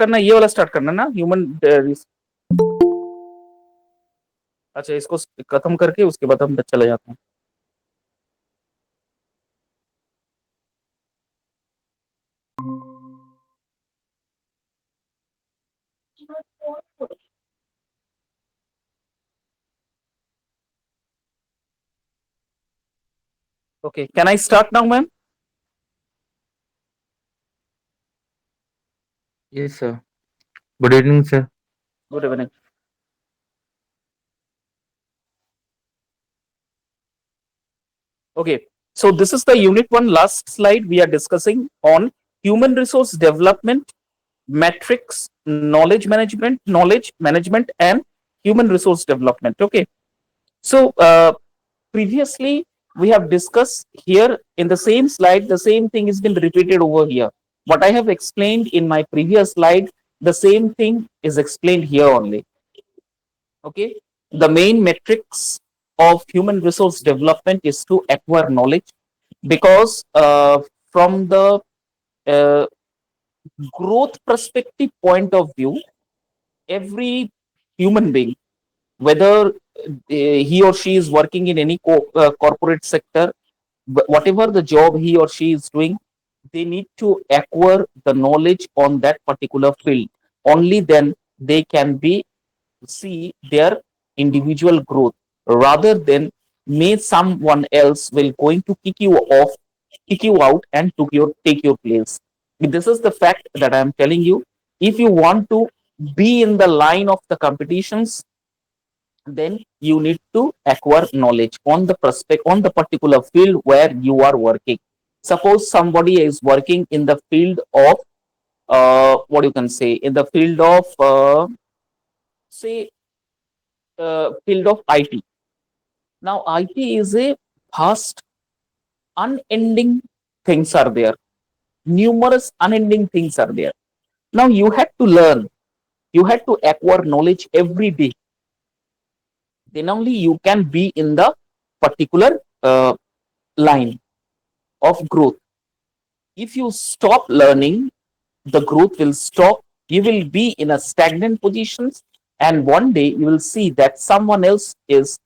करना है, ये वाला स्टार्ट करना है ना, ह्यूमन। अच्छा, इसको खत्म करके उसके बाद हम चले जाते हैं। Okay, can I start now ma'am? Yes, sir. Good evening, sir. Good evening. Okay, so this is the unit one. Last slide we are discussing on human resource development, metrics, knowledge management, and human resource development. Okay, so previously we have discussed here in the same slide, the same thing has been repeated over here. What I have explained in my previous slide, the same thing is explained here only. Okay, the main metrics of human resource development is to acquire knowledge, because from the uh, growth perspective point of view, every human being, whether he or she is working in any corporate sector, whatever the job he or she is doing, they need to acquire the knowledge on that particular field. Only then they can be see their individual growth, rather than may someone else will going to kick you off, kick you out, and take your place. This is the fact that I am telling you. If you want to be in the line of the competitions, then you need to acquire knowledge on the prospect on the particular field where you are working. Suppose somebody is working in the field of what you can say, in the field of say field of IT. Now IT is a vast, unending things are there. Numerous unending things are there. Now you had to learn, you had to acquire knowledge every day. Then only you can be in the particular line of growth. If you stop learning, the growth will stop. You will be in a stagnant positions, and one day you will see that someone else is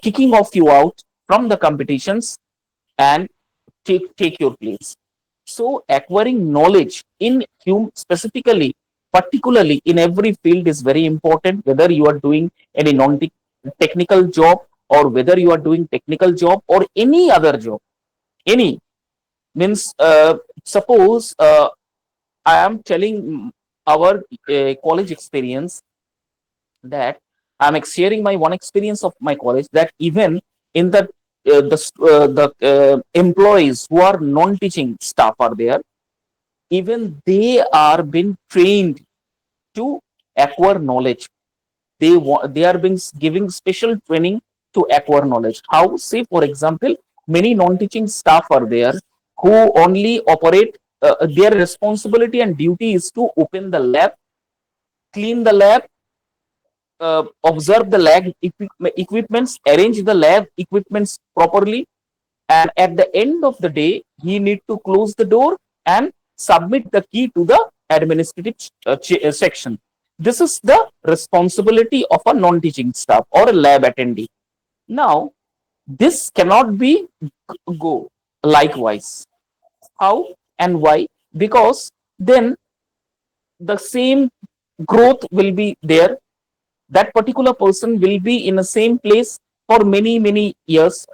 kicking off you out from the competitions and take your place. So acquiring knowledge in specifically, particularly in every field is very important, whether you are doing any non-technical job, or whether you are doing technical job, or any other job. Any means suppose I am telling our college experience, that I'm sharing my one experience of my college, that even in the employees who are non-teaching staff are there, even they are being trained to acquire knowledge. They are being giving special training to acquire knowledge. How? Say for example, many non-teaching staff are there who only operate. Their responsibility and duty is to open the lab, clean the lab, observe the lab equipments, arrange the lab equipments properly, and at the end of the day, he need to close the door and submit the key to the administrative section. This is the responsibility of a non-teaching staff or a lab attendee. Now, this cannot be go likewise. How and why? Because then the same growth will be there. That particular person will be in the same place for many years,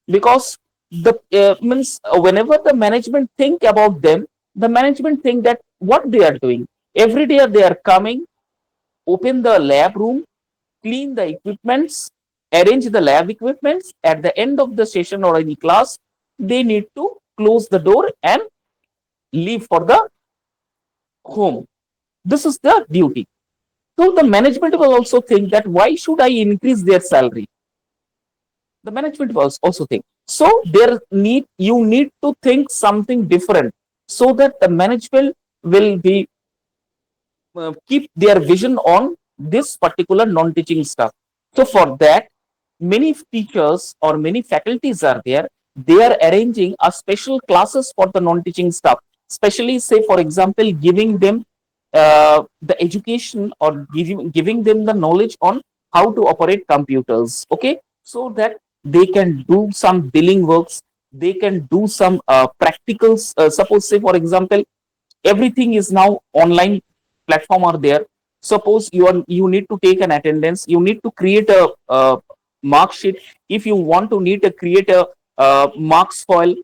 because the means whenever the management think about them, the management think that what they are doing every day, they are coming, open the lab room, clean the equipments, arrange the lab equipments. At the end of the session or any class, they need to close the door and leave for the home. This is the duty. So the management will also think that why should I increase their salary? The management was also think. So you need to think something different, so that the management will be keep their vision on this particular non-teaching stuff. So for that, many teachers or many faculties are there. They are arranging a special classes for the non-teaching staff, especially say for example, giving them the education or giving them the knowledge on how to operate computers, okay, so that they can do some billing works, they can do some practicals. Suppose, say for example, everything is now online platform are there. Suppose you need to take an attendance, you need to create a mark sheet. If you want to need to create a marks file,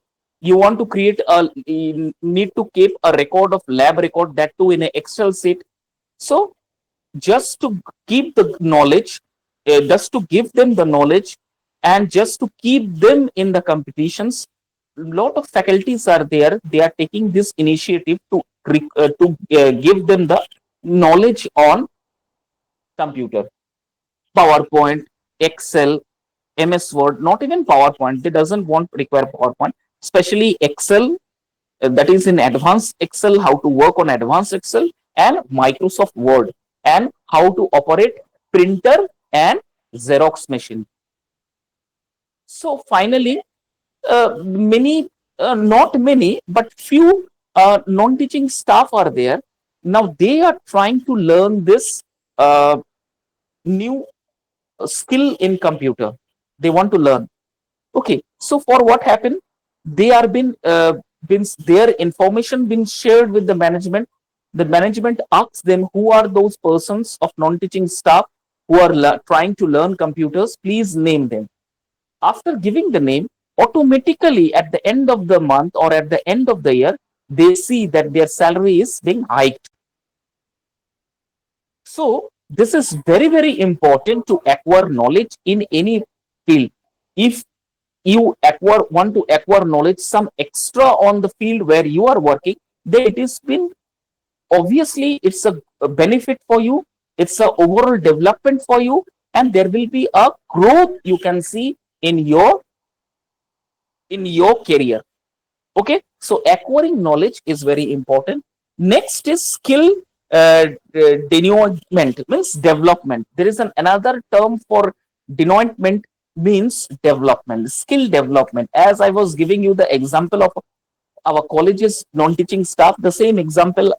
you want to create a, you need to keep a record of lab record, that too in an excel sheet. So just to keep the knowledge, just to give them the knowledge, and just to keep them in the competitions, lot of faculties are there, they are taking this initiative to give them the knowledge on computer, PowerPoint, Excel, MS Word. Not even PowerPoint, they doesn't want require PowerPoint, especially Excel, that is in advanced Excel, how to work on advanced Excel, and Microsoft Word, and how to operate printer and Xerox machine. So finally, many, not many, but few non-teaching staff are there. Now they are trying to learn this new skill in computer. They want to learn. Okay, so for what happened, they are been their information been shared with the management. The management asks them who are those persons of non-teaching staff who are trying to learn computers. Please name them. After giving the name, automatically at the end of the month or at the end of the year, they see that their salary is being hiked. So this is very, very important to acquire knowledge in any field. If you want to acquire knowledge some extra on the field where you are working, then it is been obviously it's a benefit for you, it's a overall development for you, and there will be a growth you can see in your career. Okay, so acquiring knowledge is very important. Next is skill denotement, means development. There is another term for denotement, means development, skill development. As I was giving you the example of our college's non-teaching staff, the same example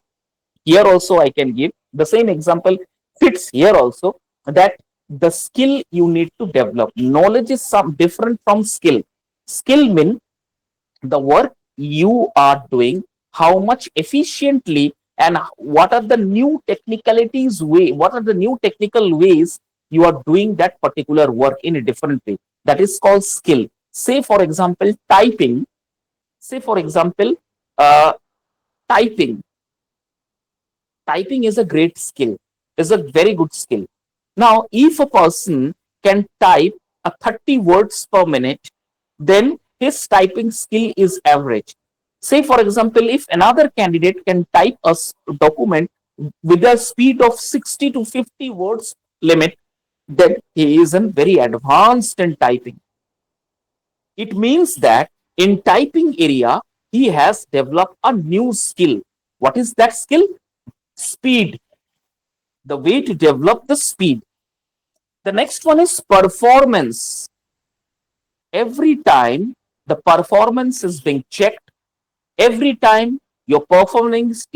here also I can give. The same example fits here also, that the skill you need to develop. Knowledge is some different from skill. Skill mean the work you are doing, how much efficiently, and what are the new technicalities way, what are the new technical ways you are doing that particular work in a different way. That is called skill. Say for example typing. Say for example uh, typing. Typing is a great skill, is a very good skill. Now, if a person can type a 30 words per minute, then his typing skill is average. Say, for example, if another candidate can type a document with a speed of 60 to 50 words limit, then he is very advanced in typing. It means that in typing area, he has developed a new skill. What is that skill? Speed. The way to develop the speed. The next one is performance. Every time the performance is being checked, every time your performance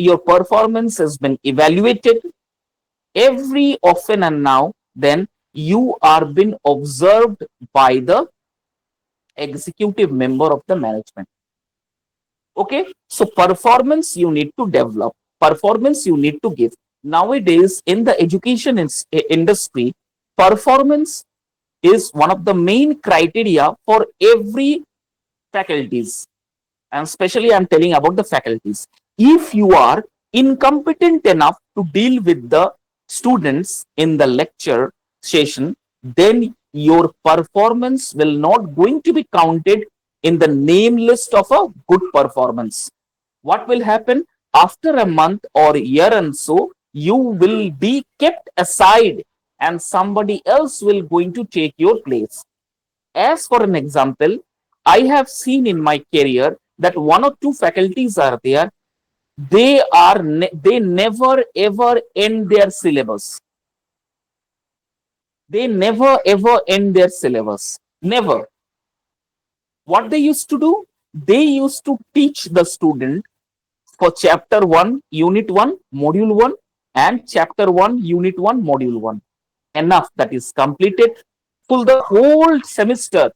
has been evaluated, every often and now, then you are being observed by the executive member of the management. Okay, so performance you need to develop, performance you need to give. Nowadays in the education industry, performance is one of the main criteria for every faculties, and especially I'm telling about the faculties. If you are incompetent enough to deal with the students in the lecture session, then your performance will not going to be counted in the name list of a good performance. What will happen after a month or a year and so, you will be kept aside and somebody else will going to take your place. As for an example, I have seen in my career that one or two faculties are there. They never ever end their syllabus. They never ever end their syllabus. Never. What they used to do? They used to teach the student for chapter 1, unit 1, module 1, and chapter 1 unit 1 module 1. Enough, that is completed. Full the whole semester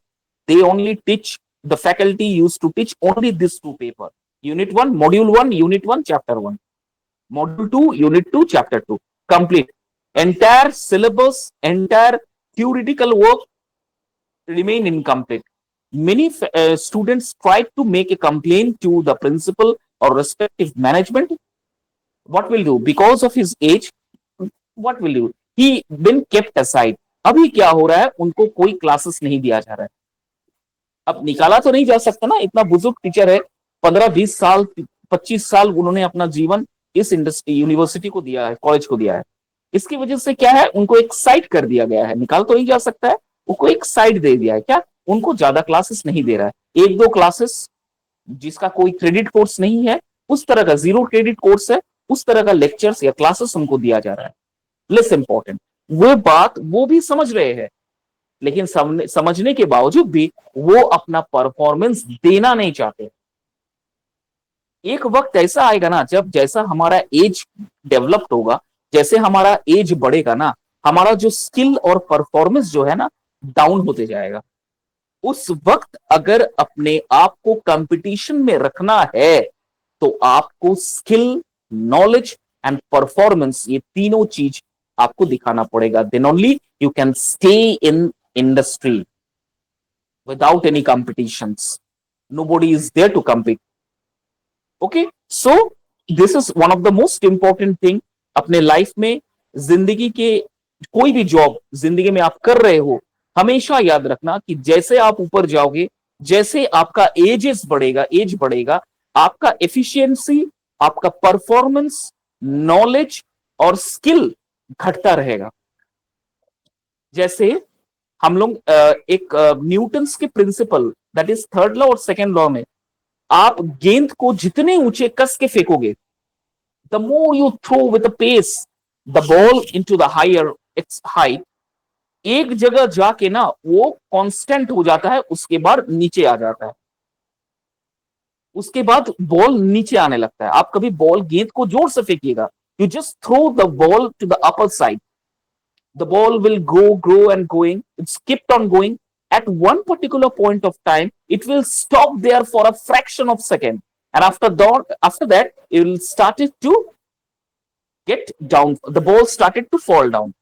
they only teach, the faculty used to teach only these two paper: unit 1 module 1, unit 1 chapter 1, module 2 unit 2 chapter 2. Complete. Entire syllabus, entire theoretical work remain incomplete. Many students tried to make a complaint to the principal or respective management. What will do? Because of his age, what will do? He been kept aside. अभी क्या हो रहा है, उनको कोई classes नहीं दिया जा रहा है. अब निकाला तो नहीं जा सकता ना, इतना बुजुर्ग टीचर है, 15-20 साल 25 साल उन्होंने अपना जीवन इस इंडस्ट्री यूनिवर्सिटी को दिया है, कॉलेज को दिया है. इसकी वजह से क्या है, उनको एक साइड कर दिया गया है. निकाल तो नहीं जा सकता है, उनको एक साइड दे दिया है. क्या? उनको ज्यादा क्लासेस नहीं दे रहा है. 1-2 क्लासेस जिसका कोई क्रेडिट कोर्स नहीं है, उस तरह का जीरो क्रेडिट कोर्स है, उस तरह का लेक्चर्स या क्लासेस उनको दिया जा रहा है. Less important. वो बात वो भी समझ रहे हैं, लेकिन समझने के बावजूद भी वो अपना परफॉर्मेंस देना नहीं चाहते. एक वक्त ऐसा आएगा ना, जब जैसा हमारा एज डेवलप्ड होगा, जैसे हमारा एज बढ़ेगा ना, हमारा जो स्किल और परफॉर्मेंस जो है ना, डाउन होते जाएगा. उस वक्त अगर अपने आप को कंपटीशन में रखना है, तो आपको स्किल, नॉलेज एंड परफॉर्मेंस, ये तीनों चीज आपको दिखाना पड़ेगा. Then only you can stay in industry without any competitions. Nobody is there to compete. Okay, so this is one of the most important thing अपने लाइफ में. जिंदगी के कोई भी जॉब जिंदगी में आप कर रहे हो, हमेशा याद रखना कि जैसे आप ऊपर जाओगे, जैसे आपका एज बढ़ेगा, आपका एफिशिएंसी, आपका परफॉर्मेंस, नॉलेज और स्किल घटता रहेगा. जैसे हम लोग एक न्यूटन्स के principle, that is third law और सेकेंड लॉ में, आप गेंद को जितने ऊंचे कस के फेंकोगे, the more you throw with the pace the ball into the higher its height, एक जगह जाके ना वो कांस्टेंट हो जाता है, उसके बाद नीचे आ जाता है, उसके बाद बॉल नीचे आने लगता है. आप कभी बॉल गेंद को जोर से फेंकिएगा, you just throw the ball to the upper side, the ball will grow and going, it's kept on going. At one particular point of time, it will stop there for a fraction of second, and after that it will started to get down, the ball started to fall down.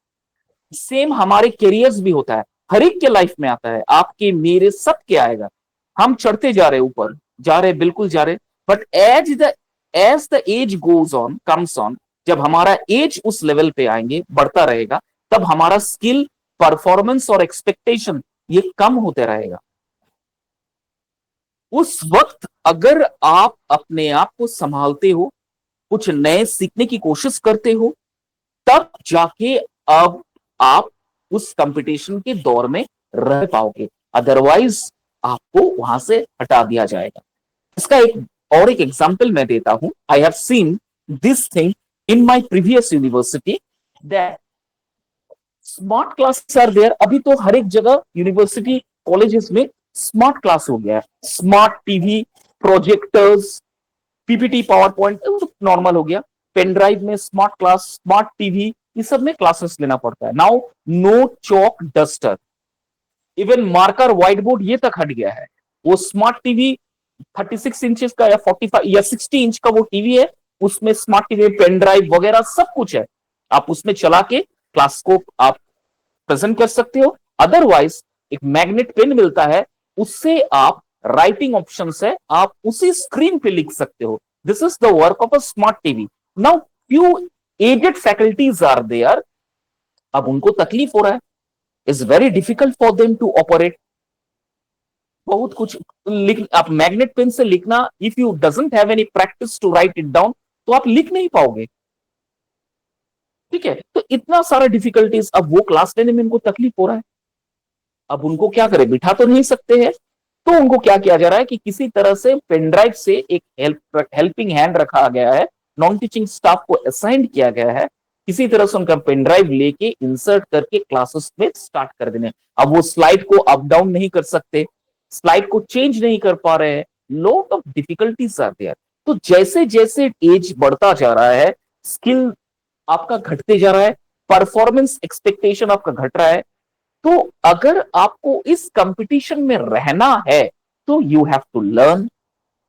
Same हमारे carriers भी होता है, हर एक के life में आता है, आपके मेरे सबके आएगा. हम चढ़ते जा रहे, ऊपर जा रहे, बिल्कुल जा रहे, but as the age goes on, comes on, जब हमारा एज उस लेवल पे आएंगे, बढ़ता रहेगा, तब हमारा स्किल, परफॉर्मेंस और एक्सपेक्टेशन ये कम होते रहेगा. उस वक्त अगर आप अपने आप को संभालते हो, कुछ नए सीखने की कोशिश करते हो, तब जाके अब आप उस कंपटीशन के दौर में रह पाओगे. अदरवाइज आपको वहां से हटा दिया जाएगा. इसका एक एग्जांपल मैं देता हूं. I have seen this thing in my previous university, that smart classes are there. अभी तो हर एक जगह यूनिवर्सिटी कॉलेजेस में स्मार्ट क्लास हो गया है. Smart TV, projectors, PPT, power point normal हो गया. पेन ड्राइव में स्मार्ट क्लास, स्मार्ट टीवी, इस सब में क्लासेस लेना पड़ता है. Now no chalk duster, even marker, white board, ये तक हट गया है. वो स्मार्ट टीवी 36 इंचेस का या 45 या 60 इंच का वो टीवी है, उसमें स्मार्ट टीवी, पेन ड्राइव वगैरह सब कुछ है. आप उसमें चला के क्लास को आप प्रेजेंट कर सकते हो. अदरवाइज एक मैग्नेट पेन मिलता है, उससे आप राइटिंग ऑप्शन है, आप उसी स्क्रीन पे लिख सकते हो. This is the work of a smart TV. Now few aided faculties are there, अब उनको तकलीफ हो रहा है, is very difficult for them to operate. बहुत कुछ लिख, आप मैग्नेट पेन से लिखना, if you doesn't have any practice to write it down, तो आप लिख नहीं पाओगे. ठीक है, तो इतना सारा डिफिकल्टीज. अब वो क्लास लेने में उनको तकलीफ हो रहा है, अब उनको क्या करें, बिठा तो नहीं सकते हैं. तो उनको क्या किया जा रहा है कि किसी तरह से पेनड्राइव से एक हेल्पिंग हैंड रखा गया है, नॉन टीचिंग स्टाफ को असाइन किया गया है, किसी तरह से उनका पेनड्राइव लेके इंसर्ट करके क्लासेस में स्टार्ट कर देने. अब वो स्लाइड को अप डाउन नहीं कर सकते, स्लाइड को चेंज नहीं कर पा रहे हैं, lot of difficulties are there. तो जैसे जैसे एज बढ़ता जा रहा है, स्किल आपका घटते जा रहा है, परफॉर्मेंस एक्सपेक्टेशन आपका घट रहा है, तो अगर आपको इस कंपटीशन में रहना है तो you have to learn,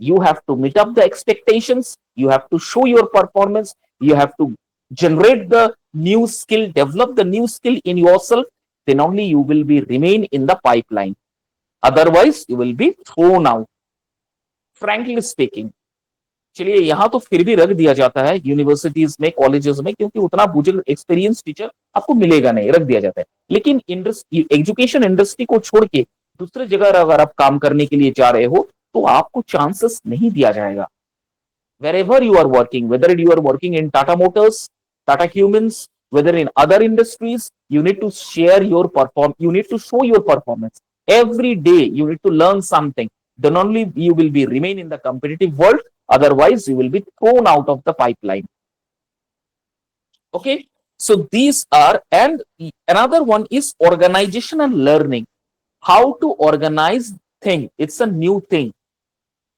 you have to meet up the expectations, you have to show your performance, you have to generate the new skill, develop the new skill in yourself, then only you will be remain in the pipeline, otherwise you will be thrown out, frankly speaking. चलिए यहां तो फिर भी रख दिया जाता है universities में, कॉलेजेस में, क्योंकि उतना बुजुर्ग एक्सपीरियंस टीचर आपको मिलेगा नहीं, रख दिया जाता है। लेकिन एजुकेशन इंडस्ट्री को छोड़ के दूसरे जगह अगर आप काम करने के लिए जा रहे हो तो आपको चांसेस नहीं दिया जाएगा। wherever you are working, whether you are working in Tata Motors, Tata Humans, whether in other industries, you need to share your you need to show your performance. Every day you need to learn something. Then only you will be remain in the competitive world. Otherwise, you will be thrown out of the pipeline. Okay. So these are, and another one is organizational learning. How to organize thing. It's a new thing.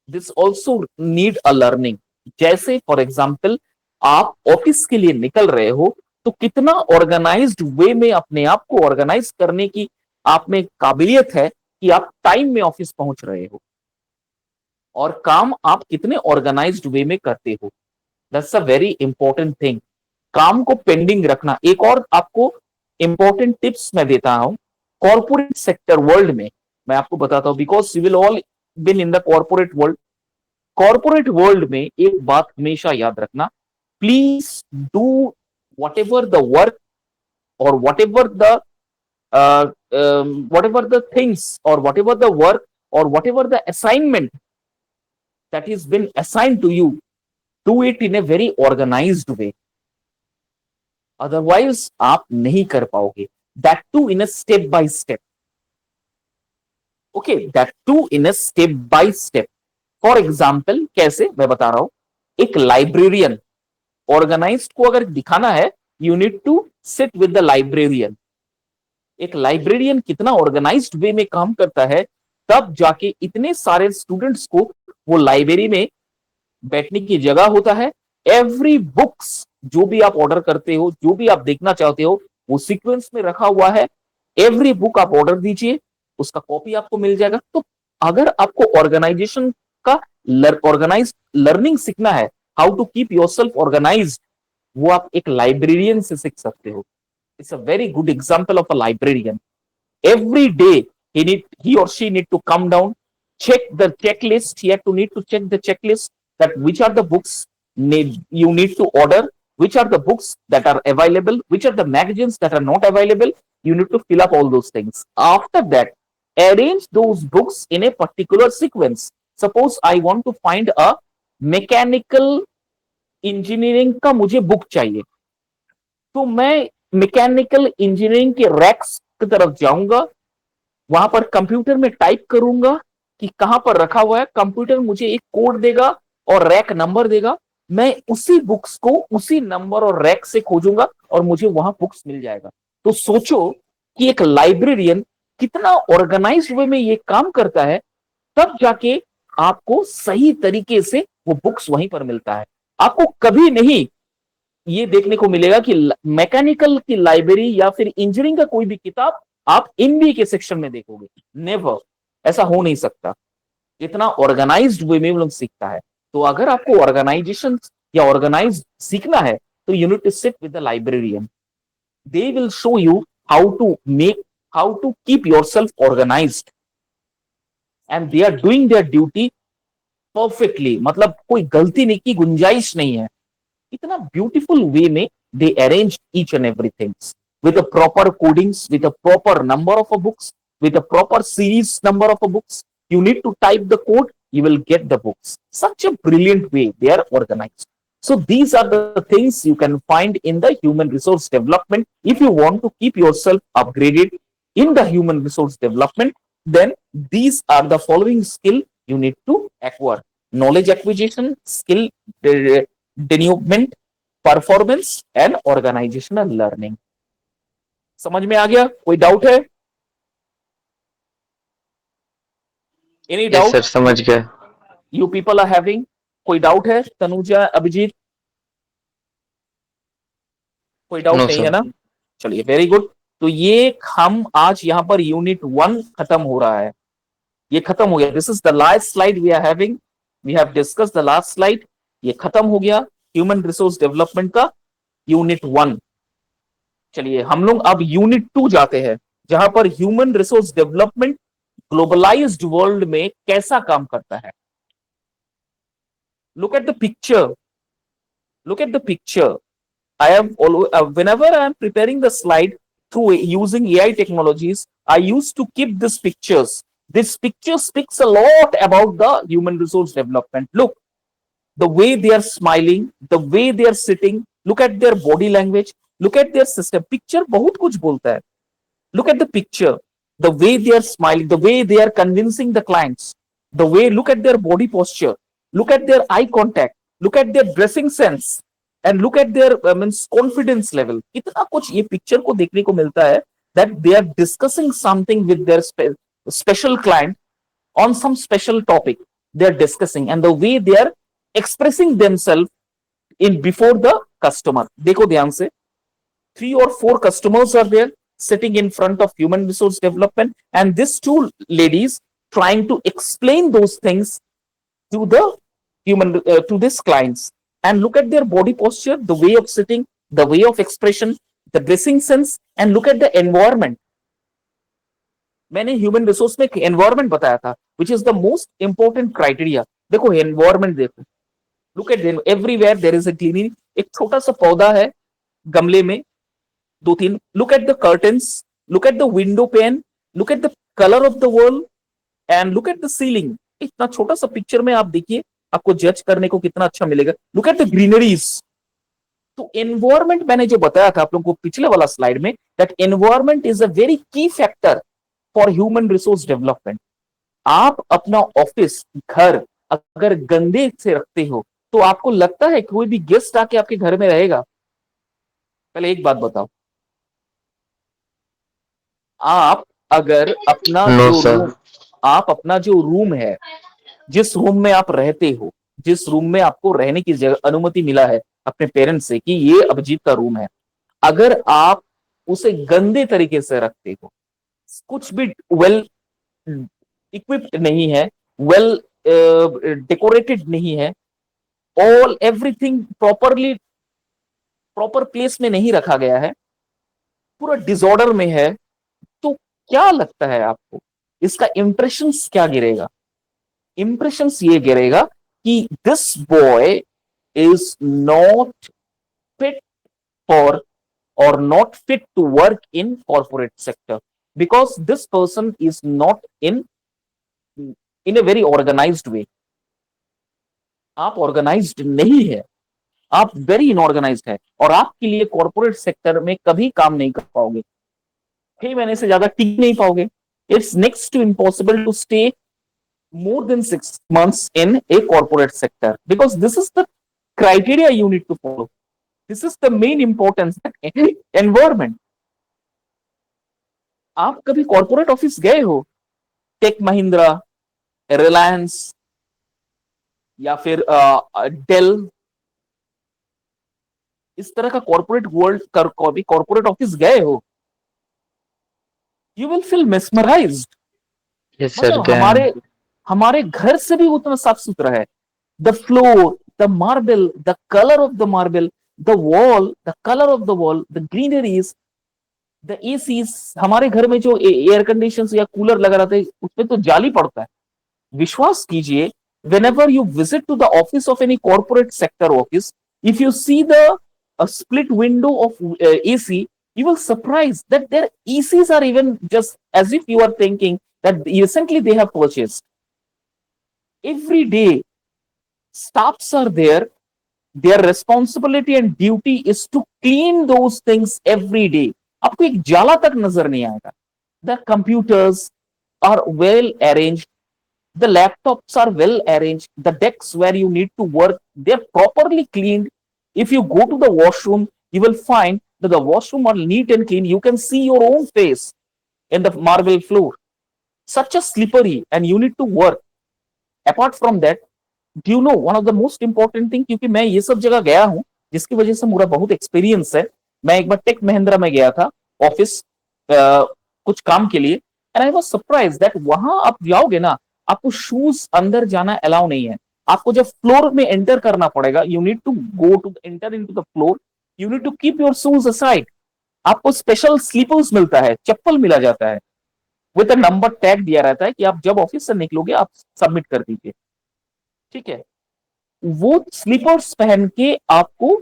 This also need a learning. जैसे for example आप office के लिए निकल रहे हो तो कितना organized way में अपने आप को ऑर्गेनाइज करने की आप में काबिलियत है कि आप टाइम में ऑफिस पहुंच रहे हो, और काम आप कितने ऑर्गेनाइज्ड वे में करते हो। That's a very important thing. काम को पेंडिंग रखना। एक और आपको इंपॉर्टेंट टिप्स मैं देता हूं कॉर्पोरेट सेक्टर वर्ल्ड में, मैं आपको बताता हूं, because you will all been in the corporate world. Corporate world में एक बात हमेशा याद रखना, please do what ever the work और whatever the things or whatever the work or whatever the assignment that is been assigned to you, do it in a very organized way, otherwise आप नहीं कर पाओगे। that too in a step by step, okay, that too in a step by step। For example कैसे, मैं बता रहा हूं। एक लाइब्रेरियन ऑर्गेनाइज्ड को अगर दिखाना है, you need to sit with the librarian. एक लाइब्रेरियन कितना ऑर्गेनाइज्ड वे में काम करता है, तब जाके इतने सारे स्टूडेंट्स को वो लाइब्रेरी में बैठने की जगह होता है। एवरी बुक्स जो भी आप ऑर्डर करते हो, जो भी आप देखना चाहते हो, वो सीक्वेंस में रखा हुआ है। एवरी बुक आप ऑर्डर दीजिए, उसका कॉपी आपको मिल जाएगा। तो अगर आपको ऑर्गेनाइजेशन का ऑर्गेनाइज लर्निंग सीखना है, how to keep yourself organized, वो आप एक लाइब्रेरियन से सीख सकते हो। It's a very good example of a librarian. Every day he or she need to come down, check the checklist. He had to need to check the checklist that which are the books you need to order, which are the books that are available, which are the magazines that are not available. You need to fill up all those things. After that, arrange those books in a particular sequence. Suppose I want to find a mechanical engineering का मुझे book चाहिए, तो मैं mechanical engineering के racks की तरफ जाऊंगा, वहां पर कंप्यूटर में टाइप करूंगा कि कहां पर रखा हुआ है, कंप्यूटर मुझे एक कोड देगा और रैक नंबर देगा, मैं उसी बुक्स को उसी नंबर और रैक से खोजूंगा और मुझे वहां बुक्स मिल जाएगा। तो सोचो कि एक लाइब्रेरियन कितना ऑर्गेनाइज्ड वे में ये काम करता है, तब जाके आपको सही तरीके से वो बुक्स वहीं पर मिलता है। आपको कभी नहीं ये देखने को मिलेगा कि मैकेनिकल की लाइब्रेरी या फिर इंजीनियरिंग का कोई भी किताब आप एमबीए के सेक्शन में देखोगे, नेवर, ऐसा हो नहीं सकता। इतना ऑर्गेनाइज्ड वे में लोग सीखता है। तो अगर आपको ऑर्गेनाइजेशन या ऑर्गेनाइज सीखना है तो you need to sit with the librarian. They will show you how to keep yourself organized, and they are doing their duty perfectly, मतलब कोई गलती नहीं की गुंजाइश नहीं है। इतना ब्यूटीफुल वे में they arrange each and everything with a proper codings, with a proper number of a books, with a proper series number of a books. You need to type the code, you will get the books. Such a brilliant way they are organized. So these are the things you can find in the human resource development. If you want to keep yourself upgraded in the human resource development, then these are the following skill you need to acquire: knowledge acquisition, skill development, performance and organizational learning. समझ में आ गया? कोई doubt है? Any yes doubt sir, समझ गया। You people are having? कोई doubt है? तनुजा, अभिजीत? कोई डाउट No, नहीं है sir. ना? चलिए, वेरी गुड। तो ये हम आज यहाँ पर यूनिट 1 खत्म हो रहा है, ये खत्म हो गया। This is the last slide we are having, we have discuss the last slide. ये खत्म हो गया ह्यूमन रिसोर्स डेवलपमेंट का यूनिट 1। चलिए हम लोग अब यूनिट 2 जाते हैं, जहां पर human resource development globalised world में कैसा काम करता है। Look at the picture, look at the picture. I have always, whenever I am preparing the slide through using AI technologies, I used to keep these pictures. This picture speaks a lot about the human resource development. Look, the way they are smiling, the way they are sitting, look at their body language, look at their system. Picture बहुत कुछ बोलता है. Look at the picture, the way they are smiling, the way they are convincing the clients, the way, look at their body posture, look at their eye contact, look at their dressing sense, and look at their means confidence level. कितना कुछ ये picture को देखने को मिलता है, that they are discussing something with their special client on some special topic they are discussing, and the way they are expressing themselves in before the customer. देखो ध्यान से, 3 or 4 customers are there sitting in front of human resource development, and these 2 ladies trying to explain those things to the to these clients. And look at their body posture, the way of sitting, the way of expression, the dressing sense, and look at the environment. मैंने human resource में environment बताया था, which is the most important criteria. देखो environment, देखो, look at everywhere there is a cleaning. एक छोटा सा पौधा है गमले में, 2-3। Look at the curtains, look at the window pane, look at the colour of the wall, and look at the ceiling. इतना छोटा सा पिक्चर में आप देखिए, आपको जज करने को कितना अच्छा मिलेगा। Look at the greeneries. तो एनवायरमेंट मैंने जो बताया था आप लोगों को पिछले वाला स्लाइड में, that environment is a very key factor for human resource development. आप अपना ऑफिस, घर अगर गंदे से रखते हो, तो आपको लगता है कोई भी गेस्ट आके आपके घर में रहेगा? पहले एक बात बताओ, आप अगर अपना No, जो रूम, sir. आप अपना जो रूम है, जिस रूम में आप रहते हो, जिस रूम में आपको रहने की जगह अनुमति मिला है अपने पेरेंट्स से कि ये अभिजीत का रूम है, अगर आप उसे गंदे तरीके से रखते हो, कुछ भी वेल इक्विप्ड नहीं है, वेल डेकोरेटेड नहीं है, all everything properly proper place में नहीं रखा गया है, पूरा डिसऑर्डर में है, तो क्या लगता है आपको इसका इंप्रेशंस क्या गिरेगा? इंप्रेशंस ये गिरेगा कि this boy is not fit for or not fit to work in corporate sector, because this person is not in a very organized way. आप ऑर्गेनाइज्ड नहीं है, आप वेरी इनऑर्गेनाइज्ड है, और आपके लिए कॉर्पोरेट सेक्टर में कभी काम नहीं कर पाओगे, 6 महीने से ज्यादा टिक नहीं पाओगे। It's next to impossible to stay more than 6 months in a corporate sector, because this is the criteria you need to follow. This is the main importance environment. आप कभी कॉर्पोरेट ऑफिस गए हो? टेक महिंद्रा, रिलायंस, या फिर del, इस तरह का corporate world कभी कॉर्पोरेट ऑफिस गए हो? You will feel mesmerised. Yes, sir. मतलब Then. हमारे घर से भी उतना साफ सुथरा है। The floor, the marble, the colour of the marble, the wall, the colour of the wall, the greeneries, the ACs. हमारे घर में जो एयर कंडीशन या कूलर लगा रहता है, उसमें तो जाली पड़ता है। विश्वास कीजिए, whenever you visit to the office of any corporate sector office, if you see the a split window of AC, you will surprise that their ECs are even just as if you are thinking that recently they have purchased. Every day, staffs are there. Their responsibility and duty is to clean those things every day. आपको एक जाला तक नजर नहीं आएगा। The computers are well arranged. The laptops are well arranged. The desks where you need to work, they're properly cleaned. If you go to the washroom, you will find that the washroom are neat and clean. You can see your own face in the marble floor. Such a slippery, and you need to work. Apart from that, do you know one of the most important thing, क्योंकि मैं ये सब जगह गया हूं, जिसकी वजह से मेरा बहुत एक्सपीरियंस है, मैं एक बार टेक महिंद्रा में गया था ऑफिस कुछ काम के लिए, and I was surprise that वहां आप जाओगे ना, आपको शूज अंदर जाना अलाउ नहीं है। आपको जब फ्लोर में एंटर करना पड़ेगा, you need to go to enter into the floor, you need to keep your shoes aside. आपको स्पेशल स्लीपर्स मिलता है, चप्पल मिला जाता है, विद नंबर टैग दिया रहता है कि आप जब ऑफिस से निकलोगे आप सबमिट कर दीजिए, ठीक है। वो स्लीपर्स पहन के आपको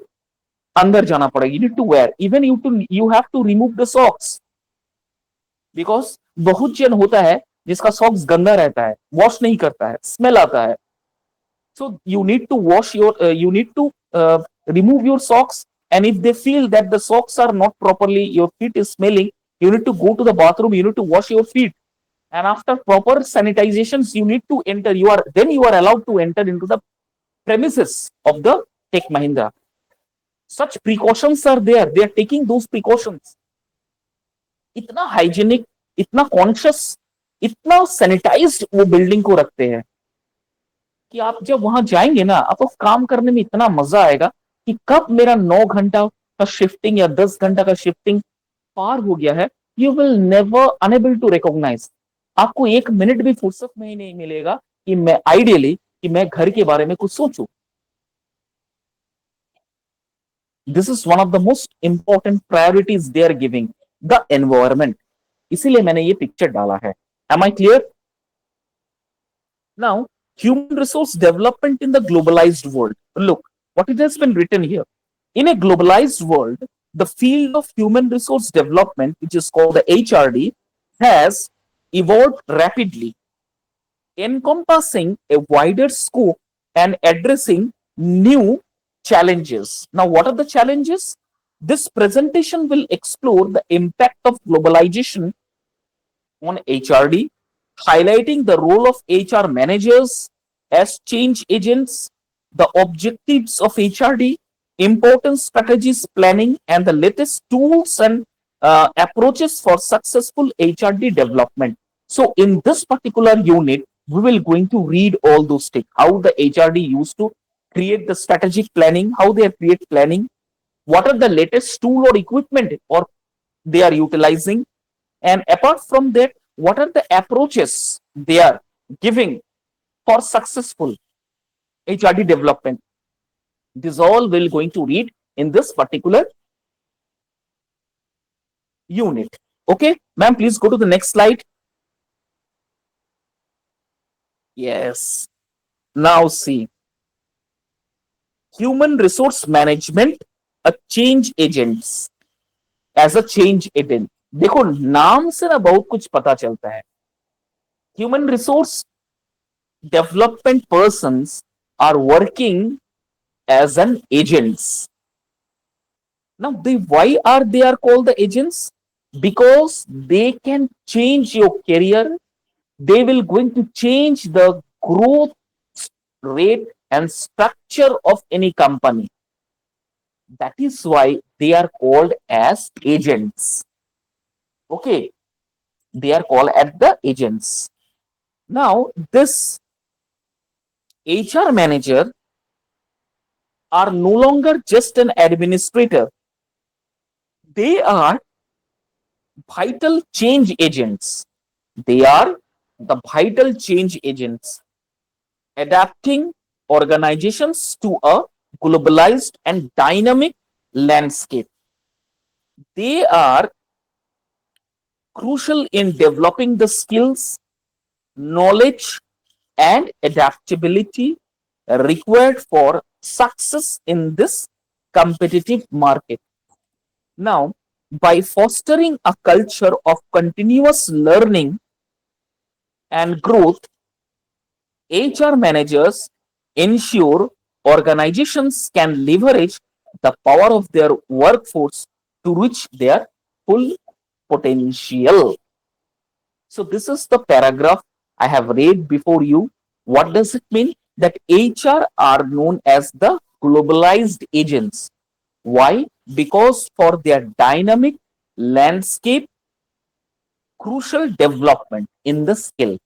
अंदर जाना पड़ेगा। You need to wear, even you have to remove the socks, because बहुत जन होता है जिसका सॉक्स गंदा रहता है, वॉश नहीं करता है, स्मेल आता है। So you need to wash your, you need to remove your socks. And if they feel that the socks are not properly, your feet is smelling, you need to go to the bathroom. You need to wash your feet. And after proper sanitizations, you need to enter. You are allowed to enter into the premises of the Tech Mahindra. Such precautions are there. They are taking those precautions. इतना hygienic, इतना conscious, इतना sanitised वो building को रखते हैं कि आप जब वहां जाएंगे ना, आपको काम करने में इतना मजा आएगा कि कब मेरा 9 घंटा का शिफ्टिंग या 10 घंटा का शिफ्टिंग पार हो गया है, you will never enable to recognize. आपको 1 मिनट भी फुर्सत में ही नहीं मिलेगा कि मैं आइडियली कि मैं घर के बारे में कुछ सोचूं। This is one of the most important priorities they are giving, the environment. इसीलिए मैंने ये पिक्चर डाला है। Am I clear? Now, human resource development in the globalized world. Look, what it has been written here. In a globalized world, the field of human resource development, which is called the HRD, has evolved rapidly, encompassing a wider scope and addressing new challenges. Now, what are the challenges? This presentation will explore the impact of globalization on HRD, highlighting the role of HR managers as change agents, the objectives of HRD, important strategies planning, and the latest tools and approaches for successful HRD development. So, in this particular unit, we will going to read all those things, how the HRD used to create the strategic planning, how they create planning, what are the latest tool or equipment or they are utilizing, and apart from that, what are the approaches they are giving for successful HRD development. This all we're going to read in this particular unit. Okay, ma'am, please go to the next slide. Yes. Now see, human resource management, a change agents, as a change agent. देखो नाम से ना बहुत कुछ पता चलता है। Human resource development persons are working as an agents. Now, why are they are called the agents? Because they can change your career. They will going to change the growth rate and structure of any company. That is why they are called as agents. Okay, they are called as the agents. Now, this HR manager are no longer just an administrator. They are vital change agents. They are the vital change agents, adapting organizations to a globalized and dynamic landscape. They are crucial in developing the skills, knowledge, and adaptability required for success in this competitive market. Now, by fostering a culture of continuous learning and growth, HR managers ensure organizations can leverage the power of their workforce to reach their full potential. So, this is the paragraph I have read before you. What does it mean? That HR are known as the globalized agents. Why? Because for their dynamic landscape, crucial development in the skill.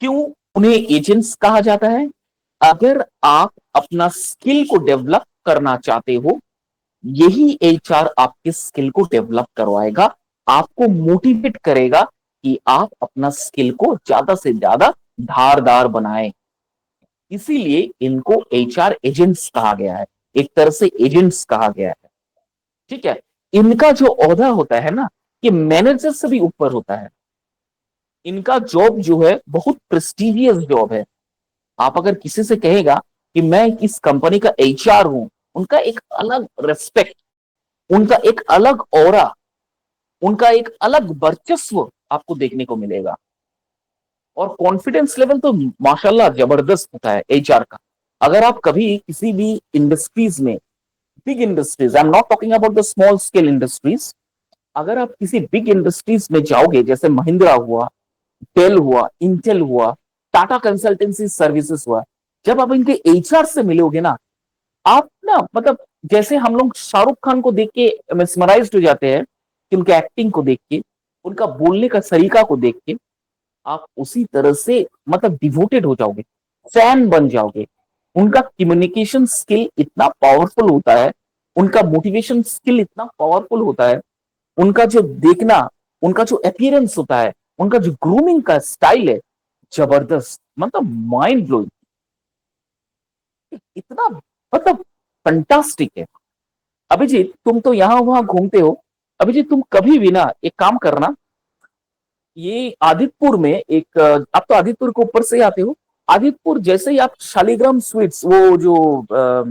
क्यों उन्हें agents कहा जाता है? अगर आप अपना skill को develop करना चाहते हो, यही एचआर आपके स्किल को डेवलप करवाएगा, आपको मोटिवेट करेगा कि आप अपना स्किल को ज्यादा से ज्यादा धारदार बनाएं। इसीलिए इनको एचआर एजेंट्स कहा गया है, एक तरह से एजेंट्स कहा गया है। ठीक है, इनका जो ओहदा होता है ना, ये मैनेजर से भी ऊपर होता है। इनका जॉब जो है बहुत प्रेस्टिजियस जॉब है। आप अगर किसी से कहेगा कि मैं इस कंपनी का एचआर हूं, उनका एक अलग रेस्पेक्ट, उनका एक अलग ऑरा, उनका एक अलग वर्चस्व आपको देखने को मिलेगा। और कॉन्फिडेंस लेवल तो माशाल्लाह जबरदस्त होता है एचआर का। अगर आप कभी किसी भी इंडस्ट्रीज में, big industries, I am not talking about the small scale industries, अगर आप किसी बिग इंडस्ट्रीज में जाओगे, जैसे महिंद्रा हुआ, डेल हुआ, इंटेल हुआ, टाटा कंसल्टेंसी सर्विसेज हुआ, जब आप इनके एचआर से मिलोगे ना, आप ना मतलब जैसे हम लोग शाहरुख खान को देख के मेस्मराइज्ड हो जाते हैं कि उनके एक्टिंग को देख के, उनका बोलने का तरीका को देख के, आप उसी तरह से मतलब डिवोटेड हो जाओगे, फैन बन जाओगे। उनका कम्युनिकेशन स्किल इतना पावरफुल होता है, उनका मोटिवेशन स्किल इतना पावरफुल होता है, उनका जो देखना, उनका जो अपीयरेंस होता है, उनका जो ग्रूमिंग का स्टाइल है, जबरदस्त, मतलब माइंड ब्लोइंग, इतना मतलब फंटास्टिक है। अभिजीत, तुम तो यहां वहां घूमते हो, अभिजीत तुम कभी भी ना एक काम करना, ये आदितपुर में एक आप तो आदितपुर के ऊपर से ही आते हो, आदितपुर जैसे ही आप शालीग्राम स्वीट्स, वो जो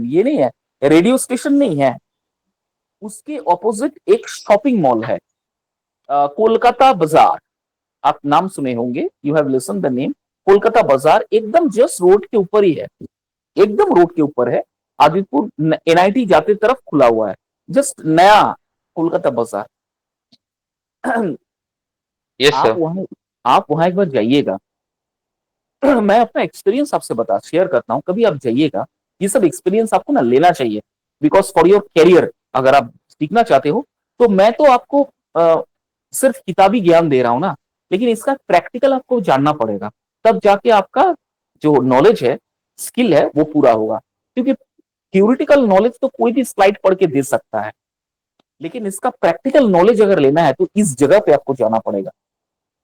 ये नहीं है, रेडियो स्टेशन नहीं है, उसके ऑपोजिट एक शॉपिंग मॉल है, कोलकाता बाजार। आप नाम सुने होंगे, you have listen the name, Kolkata बाजार एकदम जस्ट रोड के ऊपर ही है, एकदम रोड के ऊपर है। आदितपुर एनआईटी जाते तरफ खुला हुआ है, जस्ट नया कोलकाता बाजार। यस आप सर। वहां आप वहां एक बार जाइएगा। मैं अपना एक्सपीरियंस आपसे शेयर करता हूँ, कभी आप जाइएगा, ये सब एक्सपीरियंस आपको ना लेना चाहिए, बिकॉज फॉर योर कैरियर अगर आप सीखना चाहते हो, तो मैं तो आपको सिर्फ किताबी ज्ञान दे रहा हूँ ना, लेकिन इसका प्रैक्टिकल आपको जानना पड़ेगा, तब जाके आपका जो नॉलेज है, स्किल है, वो पूरा होगा। क्योंकि थ्योरेटिकल नॉलेज तो कोई भी स्लाइड पढ़ के दे सकता है, लेकिन इसका प्रैक्टिकल नॉलेज अगर लेना है तो इस जगह पे आपको जाना पड़ेगा।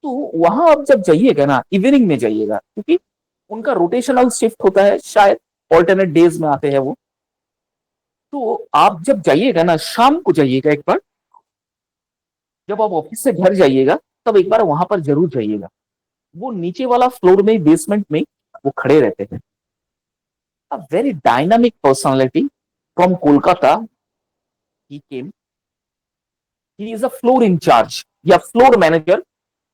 तो वहां आप जब जाइएगा ना, इवनिंग में जाइएगा, क्योंकि उनका रोटेशनल शिफ्ट होता है, शायद ऑल्टरनेट डेज में आते हैं वो। तो आप जब जाइएगा ना, शाम को जाइएगा एक बार, जब आप ऑफिस से घर जाइएगा, तब एक बार वहां पर जरूर जाइएगा। वो नीचे वाला फ्लोर में, बेसमेंट में वो खड़े रहते हैं। A very dynamic personality from Kolkata, he came, he is a floor in-charge या floor manager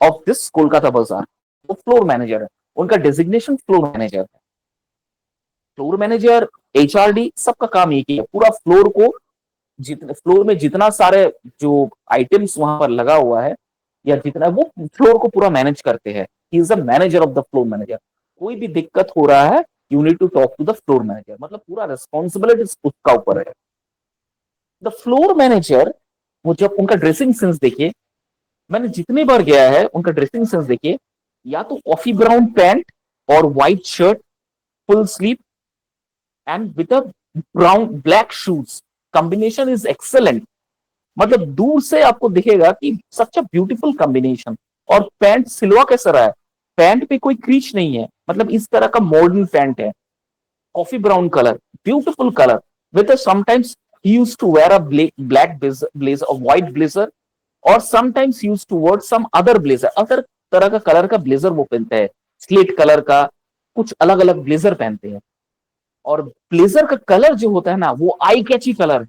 of this Kolkata Bazaar. वो फ्लोर मैनेजर है, उनका डेजिग्नेशन फ्लोर मैनेजर है। फ्लोर मैनेजर, एचआरडी, सबका काम एक ही है, पूरा फ्लोर को, जितने फ्लोर में जितना सारे जो आइटम्स वहां पर लगा हुआ है, या जितना वो फ्लोर को पूरा मैनेज करते हैं। He is the manager of the floor manager. कोई भी दिक्कत हो रहा है, you need to talk to the floor manager, मतलब पूरा रिस्पॉन्सिबिलिटी उसका ऊपर है। द फ्लोर मैनेजर, वो जब उनका ड्रेसिंग सेंस देखिए, मैंने जितनी बार गया है उनका ड्रेसिंग सेंस देखिए, या तो कॉफी ब्राउन पैंट और white shirt, full sleeve, and with a brown black shoes, combination is excellent. मतलब दूर से आपको दिखेगा कि सच अ ब्यूटीफुल कॉम्बिनेशन। और पैंट सिलवा कैसा रहा है, पैंट पे कोई क्रीच नहीं है, मतलब इस तरह का मॉडर्न पैंट है, coffee brown colour, beautiful colour, with sometimes he used to wear a black blazer, a white blazer, और sometimes used to wear some other blazer, other तरह का कलर का ब्लेजर वो पहनते हैं, स्लेट कलर का, कुछ अलग अलग ब्लेजर पहनते हैं। और ब्लेजर का कलर जो होता है ना, वो आई कैची कलर है।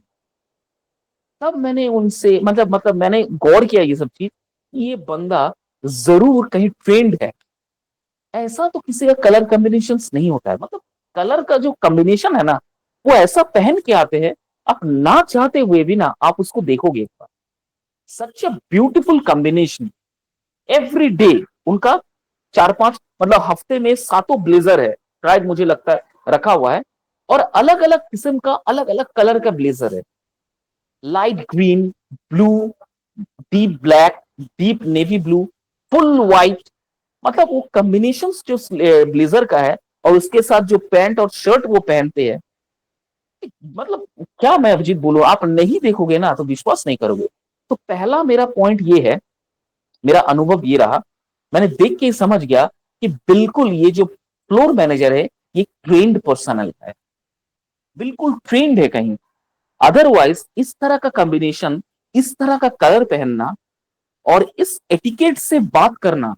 तब मैंने उनसे मतलब मैंने गौर किया ये सब चीज, ये बंदा जरूर कहीं ट्रेंड है। ऐसा तो किसी का कलर कॉम्बिनेशन नहीं होता है, मतलब कलर का जो कॉम्बिनेशन है ना, वो ऐसा पहन के आते हैं, आप ना चाहते हुए भी ना आप उसको देखोगे एक बार। Such a beautiful combination every day. उनका चार पांच, मतलब हफ्ते में सातों ब्लेजर है, शायद मुझे लगता है रखा हुआ है, और अलग अलग किस्म का, अलग अलग कलर का ब्लेजर है, light green, blue, deep black, deep navy blue, full white. मतलब वो कॉम्बिनेशन जो ब्लेजर का है, और उसके साथ जो पैंट और शर्ट वो पहनते हैं, मतलब क्या मैं अभिजीत बोलूं, आप नहीं देखोगे ना तो विश्वास नहीं करोगे। तो पहला मेरा पॉइंट ये है, मेरा अनुभव ये रहा, मैंने देख के ही समझ गया कि बिल्कुल ये जो फ्लोर मैनेजर है ये ट्रेन्ड पर्सनल है, बिल्कुल ट्रेन्ड है कहीं। अदरवाइज इस तरह का कॉम्बिनेशन, इस तरह का कलर पहनना और इस एटिकेट से बात करना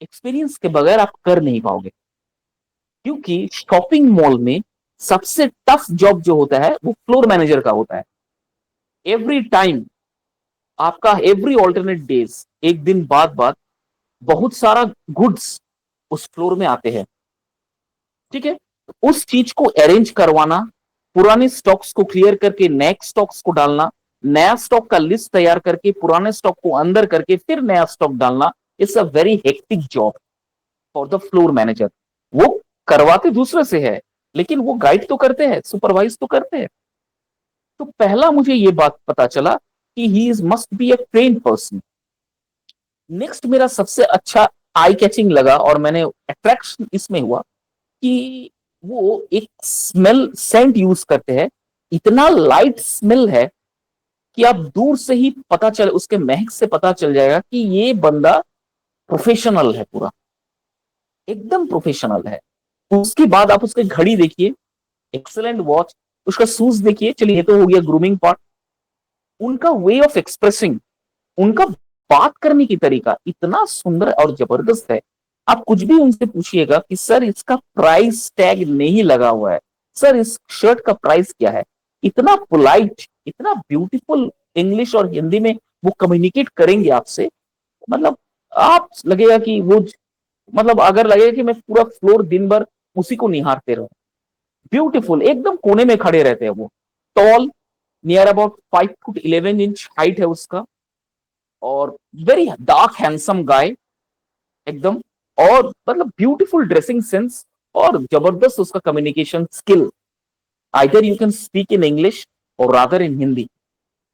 एक्सपीरियंस के बगैर आप कर नहीं पाओगे। क्योंकि शॉपिंग मॉल में सबसे टफ जॉब जो होता है वो फ्लोर मैनेजर का होता है। एवरी टाइम आपका, एवरी ऑल्टरनेट डेज, एक दिन बाद बाद बहुत सारा गुड्स उस फ्लोर में आते हैं, ठीक है। उस चीज को अरेंज करवाना, पुराने स्टॉक्स को क्लियर करके नए स्टॉक्स को डालना, नया स्टॉक का लिस्ट तैयार करके पुराने स्टॉक को अंदर करके फिर नया स्टॉक डालना, it's a very hectic job for the floor manager. वो करवाते दूसरे से है, लेकिन वो गाइड तो करते हैं, सुपरवाइज तो करते हैं। तो पहला मुझे ये बात पता चला कि he is must be a trained person. Next मेरा सबसे अच्छा आई कैचिंग लगा और मैंने अट्रैक्शन इसमें हुआ कि वो एक स्मेल सेंट यूज करते हैं। इतना लाइट स्मेल है कि आप दूर से ही पता चल, उसके महक से पता चल जाएगा कि ये बंदा प्रोफेशनल है, पूरा एकदम प्रोफेशनल है। उसके बाद आप उसकी घड़ी देखिए, एक्सेलेंट वॉच, उसका शूज देखिए। चलिए ये तो हो गया ग्रूमिंग पार्ट। उनका वे ऑफ एक्सप्रेसिंग, उनका बात करने की तरीका इतना सुंदर और जबरदस्त है। आप कुछ भी उनसे पूछिएगा कि सर इसका प्राइस टैग नहीं लगा हुआ है, सर इस शर्ट का प्राइस क्या है, इतना पोलाइट, इतना ब्यूटीफुल इंग्लिश और हिंदी में वो कम्युनिकेट करेंगे आपसे। मतलब आप लगेगा कि वो, मतलब अगर लगेगा कि मैं पूरा फ्लोर दिन भर उसी को निहारते रहूं। ब्यूटीफुल, एकदम कोने में खड़े रहते हैं वो। Tall, near about 5 foot 11 inch height है उसका, और वेरी डार्क हैंडसम गाय एकदम। और मतलब ब्यूटीफुल ड्रेसिंग सेंस और जबरदस्त उसका communication skill. Either you can speak in English और रादर इन हिंदी।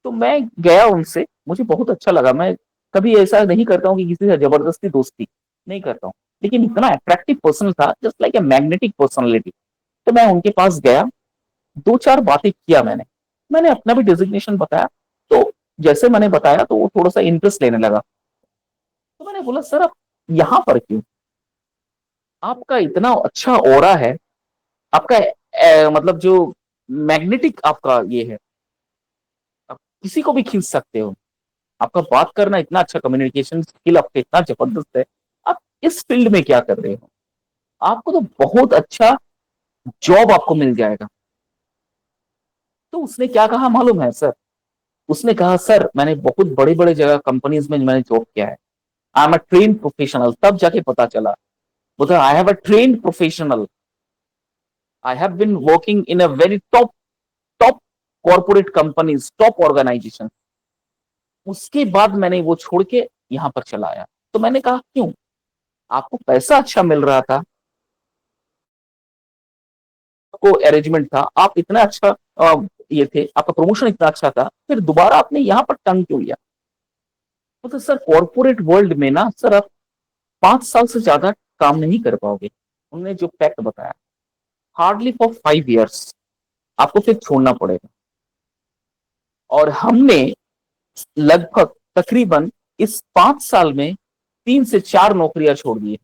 तो मैं गया उनसे, मुझे बहुत अच्छा लगा। मैं कभी ऐसा नहीं करता हूँ कि किसी से जबरदस्ती दोस्ती नहीं करता हूँ, लेकिन इतना अट्रैक्टिव पर्सन था, just like a magnetic personality. तो मैं उनके पास गया, दो चार बातें किया मैंने, मैंने अपना भी डेजिग्नेशन बताया। तो जैसे मैंने बताया तो वो थोड़ा सा इंटरेस्ट लेने लगा। तो मैंने बोला सर आप यहां पर क्यों, आपका इतना अच्छा ऑरा है, आपका मतलब जो मैग्नेटिक आपका ये है, आप किसी को भी खींच सकते हो, आपका बात करना इतना अच्छा, कम्युनिकेशन स्किल आपका इतना जबरदस्त है, आप इस फील्ड में क्या कर रहे हो, आपको तो बहुत अच्छा जॉब आपको मिल जाएगा। तो उसने क्या कहा मालूम है सर, उसने कहा सर मैंने बहुत बड़े बड़े जगह कंपनीज में मैंने जॉब किया है, I am a train professional. तब जाके पता चला, बोला I have a train professional, I have been working in a very top top corporate companies, top organization. उसके बाद मैंने वो छोड़ के यहां पर चला आया। तो मैंने कहा क्यों, आपको पैसा अच्छा मिल रहा था, आपको अरेंजमेंट था, आप इतना अच्छा ये थे, आपका प्रमोशन इतना अच्छा था, फिर दोबारा आपने यहाँ पर टंग क्यों लिया। तो सर कॉर्पोरेट वर्ल्ड में ना सर आप 5 साल से ज्यादा काम नहीं कर पाओगे। उन्होंने जो फैक्ट बताया, हार्डली फॉर 5 इयर्स आपको फिर छोड़ना पड़ेगा। और हमने लगभग तकरीबन इस 5 साल में 3 से 4 नौकरियां छोड़ दी है।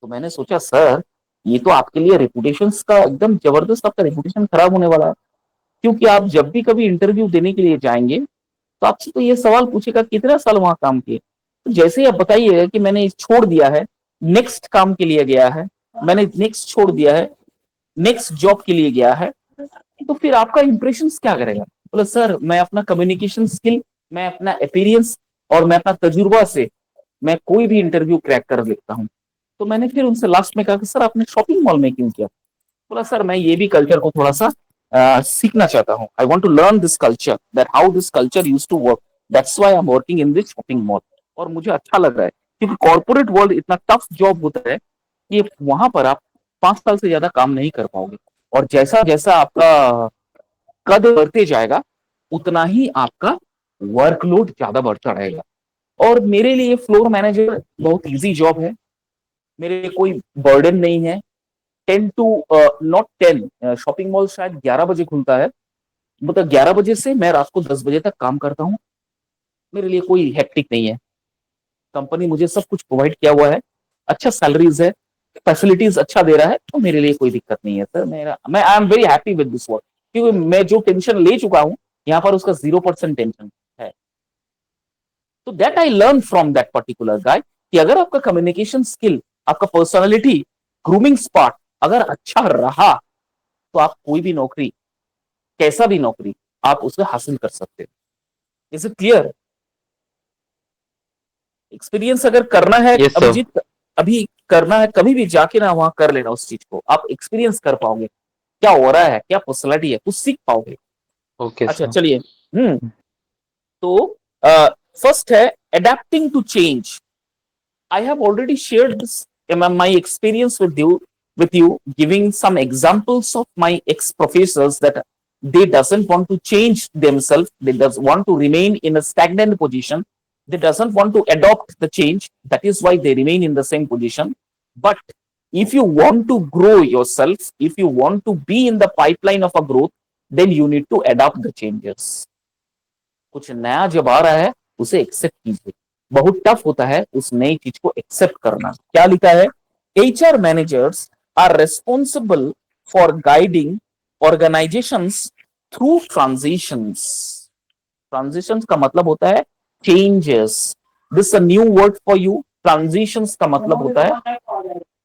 तो मैंने सोचा सर ये तो आपके लिए रेपुटेशन का एकदम जबरदस्त, आपका रेपुटेशन खराब होने वाला है। क्योंकि आप जब भी कभी इंटरव्यू देने के लिए जाएंगे तो आपसे तो ये सवाल पूछेगा कितने साल वहां काम किए। तो जैसे ही आप बताइएगा कि मैंने छोड़ दिया है, नेक्स्ट काम के लिए गया है, मैंने नेक्स्ट छोड़ दिया है, नेक्स्ट जॉब के लिए गया है, तो फिर आपका इंप्रेशन क्या करेगा। बोले सर मैं अपना कम्युनिकेशन स्किल, मैं अपना अपीरियंस और मैं अपना तजुर्बा से मैं कोई भी इंटरव्यू क्रैक कर लेता हूँ। तो मैंने फिर उनसे लास्ट में कहा कि सर आपने शॉपिंग मॉल में क्यों किया। बोला सर मैं ये भी कल्चर को थोड़ा सा सीखना चाहता हूँ, I want to learn this culture, that how this culture use to work, that's why I am working in this shopping mall. और मुझे अच्छा लग रहा है क्योंकि कॉर्पोरेट वर्ल्ड इतना टफ जॉब होता है कि वहां पर आप 5 साल से ज्यादा काम नहीं कर पाओगे। और जैसा जैसा आपका कद बढ़ते जाएगा उतना ही आपका वर्कलोड ज्यादा बढ़ता रहेगा। और मेरे लिए फ्लोर मैनेजर बहुत इजी जॉब है, मेरे लिए कोई बर्डन नहीं है। 10 टू नॉट 10, शॉपिंग मॉल शायद 11 बजे खुलता है, मतलब 11 बजे से मैं रात को 10 बजे तक काम करता हूँ। मेरे लिए कोई हेक्टिक नहीं है, कंपनी मुझे सब कुछ प्रोवाइड किया हुआ है, अच्छा सैलरीज है, फैसिलिटीज अच्छा दे रहा है, तो मेरे लिए कोई दिक्कत नहीं है सर। मैं I am very happy with this work, क्योंकि मैं जो टेंशन ले चुका हूँ यहाँ पर उसका 0% टेंशन है। तो that I learn from that particular guy कि अगर आपका कम्युनिकेशन स्किल, आपका पर्सनालिटी, ग्रूमिंग स्पॉट अगर अच्छा रहा, तो आप कोई भी नौकरी, कैसा भी नौकरी आप उसे हासिल कर सकते हो। Is it clear? एक्सपीरियंस अगर करना है Yes, sir. अभिजीत, अभी करना है, कभी भी जाके ना वहां कर लेना उस चीज को, आप एक्सपीरियंस कर पाओगे क्या हो रहा है, क्या पर्सनालिटी है, कुछ सीख पाओगे। Okay, अच्छा sir. चलिए। तो फर्स्ट है adapting to change. I have already shared this my experience with you, giving some examples of my ex-professors that they doesn't want to change themselves. They does want to remain in a stagnant position. They doesn't want to adopt the change. That is why they remain in the same position. But if you want to grow yourself, if you want to be in the pipeline of a growth, then you need to adopt the changes. कुछ नया जब आ रहा है उसे accept कीजिए। बहुत tough होता है उस नई चीज को एक्सेप्ट करना। क्या लिखा है? HR managers are responsible for guiding organizations through transitions. Transitions का मतलब होता है changes. This a new word for you. Transitions का मतलब होता है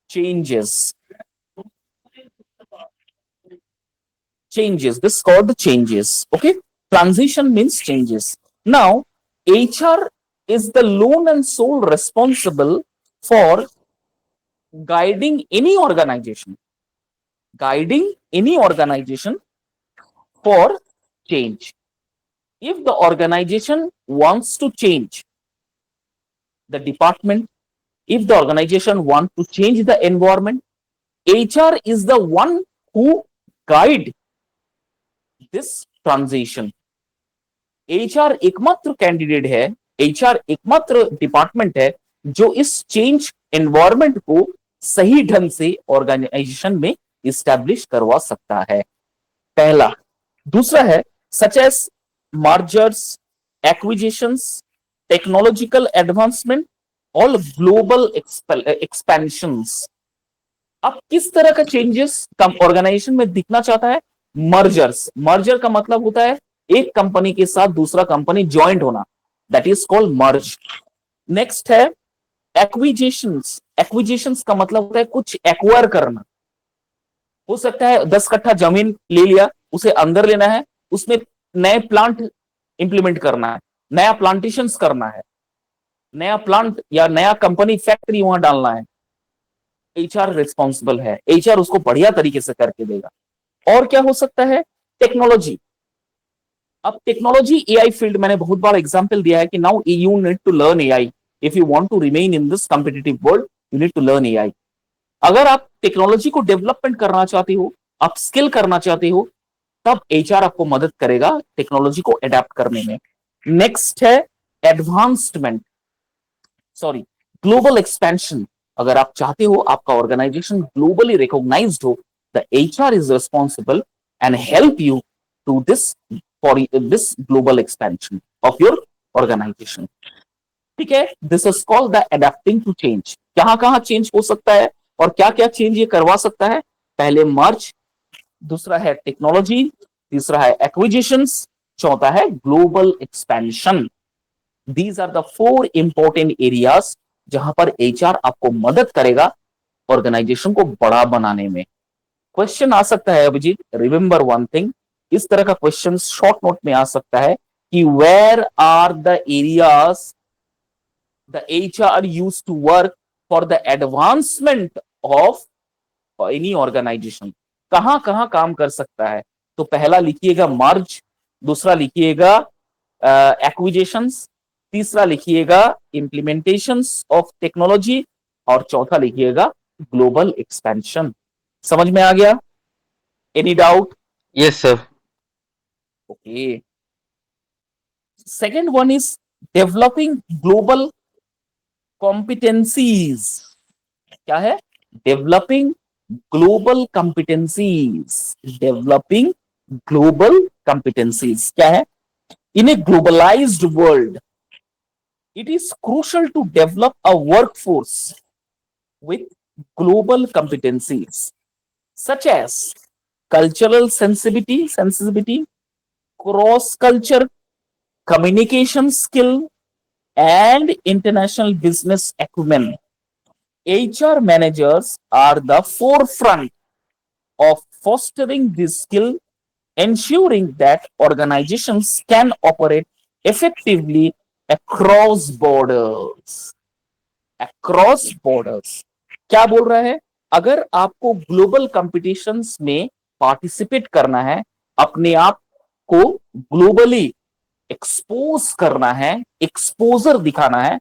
changes. Changes, this is called the changes. Okay, transition means changes. Now HR is the lone and sole responsible for guiding any organization for change. If the organization wants to change the department, if the organization wants to change the environment, HR is the one who guide this transition. HR एकमात्र candidate है, HR एकमात्र department है जो इस change environment को सही ढंग से ऑर्गेनाइजेशन में इस्टेब्लिश करवा सकता है। पहला। दूसरा है such as mergers, acquisitions, technological advancement और ग्लोबल एक्सपेंशंस। अब किस तरह का चेंजेस ऑर्गेनाइजेशन में दिखना चाहता है? मर्जर्स। मर्जर का मतलब होता है एक कंपनी के साथ दूसरा कंपनी ज्वाइंट होना, that is called merge. Next है एक्विजिशंस। एक्विजिशंस का मतलब होता है कुछ एक्वायर करना। हो सकता है 10 कट्ठा जमीन ले लिया, उसे अंदर लेना है, उसमें नए प्लांट इंप्लीमेंट करना है, नया प्लांटेशन करना है, नया प्लांट या नया कंपनी फैक्ट्री वहां डालना है। एचआर रिस्पॉन्सिबल है, एचआर उसको बढ़िया तरीके से करके देगा। और क्या हो सकता है? टेक्नोलॉजी। अब टेक्नोलॉजी एआई फील्ड, मैंने बहुत बार एग्जांपल दिया है कि now you need to learn AI. If you want to remain in this competitive world, you need to learn AI. अगर आप टेक्नोलॉजी को डेवलपमेंट करना चाहते हो, आप स्किल करना चाहते हो, तब एचआर आपको मदद करेगा टेक्नोलॉजी को अडेप्ट करने में। नेक्स्ट है एडवांसमेंट, सॉरी, ग्लोबल एक्सपेंशन। अगर आप चाहते हो आपका ऑर्गेनाइजेशन ग्लोबली रिकॉग्नाइज्ड हो, the HR is responsible and help you to this for this global expansion of your organization. ठीक है, this is called the adapting to change. कहां कहां चेंज हो सकता है और क्या क्या चेंज ये करवा सकता है? पहले मर्ज, दूसरा है टेक्नोलॉजी, तीसरा है एक्विजिशंस, चौथा है global expansion. These are the 4 important areas जहां पर एचआर आपको मदद करेगा ऑर्गेनाइजेशन को बड़ा बनाने में। क्वेश्चन आ सकता है अभिजीत, रिमेंबर वन थिंग, इस तरह का क्वेश्चन शॉर्ट नोट में आ सकता है कि where are the areas the HR use to work for the advancement of any organization. कहां कहां काम कर सकता है? तो पहला लिखिएगा मर्ज, दूसरा लिखिएगा एक्विजिशंस, तीसरा लिखिएगा इंप्लीमेंटेशंस ऑफ टेक्नोलॉजी, और चौथा लिखिएगा ग्लोबल एक्सपेंशन। समझ में आ गया? Any doubt? Yes, sir. Okay. Second one is developing global competencies. क्या है? Developing global competencies, developing global competencies क्या है? In a globalised world it is crucial to develop a workforce with global competencies such as cultural sensitivity, cross culture communication skill, and international business acumen. HR managers are the forefront of fostering this skill, ensuring that organizations can operate effectively across borders. Across borders क्या बोल रहा है? अगर आपको global competitions में participate करना है, अपने आप को ग्लोबली एक्सपोज करना है, एक्सपोजर दिखाना है,